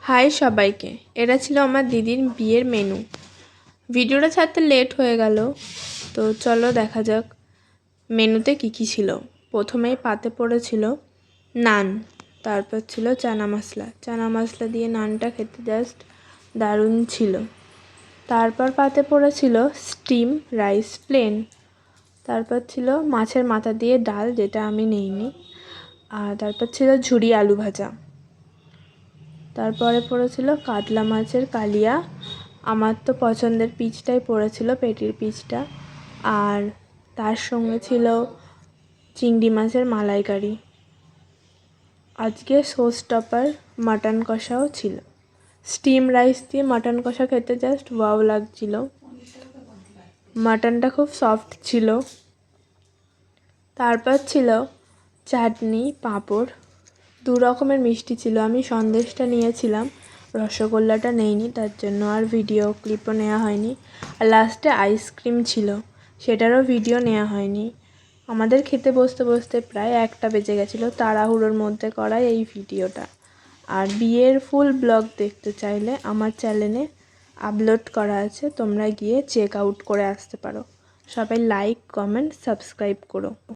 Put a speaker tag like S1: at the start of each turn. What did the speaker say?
S1: High সবাইকে, এটা ছিল আমার দিদির বিয়ের মেনু। ভিডিওটা ছাড়তে লেট হয়ে গেল, তো চলো দেখা যাক মেনুতে কী কী ছিল। প্রথমেই পাতে পড়েছিল নান, তারপর ছিল চানা মশলা দিয়ে নানটা খেতে জাস্ট দারুণ ছিল। তারপর পাতে পড়েছিল স্টিম রাইস প্লেন, তারপর ছিল মাছের মাথা দিয়ে ডাল, যেটা আমি নেইনি, আর তারপর ছিল ঝুরি আলু ভাজা। তারপরে পড়েছিল কাতলা মাছের কালিয়া, আমার তো পছন্দের পিচটাই পড়েছিল, পেটির পিচটা। আর তার সঙ্গে ছিল চিংড়ি মাছের মালাইকারি। আজকে শো স্টপার মাটন কষাও ছিল। স্টিম রাইস দিয়ে মাটন কষা খেতে জাস্ট ওয়াও লাগছিল। মাটনটা খুব সফট ছিল। তারপর ছিল চাটনি, পাঁপড়, দু রকমের মিষ্টি ছিল। আমি সন্দেশটা নিয়েছিলাম, রসগোল্লাটা নেইনি, তার জন্য আর ভিডিও ক্লিপও নেওয়া হয়নি। আর লাস্টে আইসক্রিম ছিল, সেটারও ভিডিও নেওয়া হয়নি। আমাদের খেতে বসতে বসতে প্রায় 1টা বেজে গেছিলো, তাড়াহুড়োর মধ্যে করাই এই ভিডিওটা। আর বিয়ের ফুল ব্লগ দেখতে চাইলে আমার চ্যানেলে আপলোড করা আছে, তোমরা গিয়ে চেক আউট করে আসতে পারো। সবাই লাইক, কমেন্ট, সাবস্ক্রাইব করো।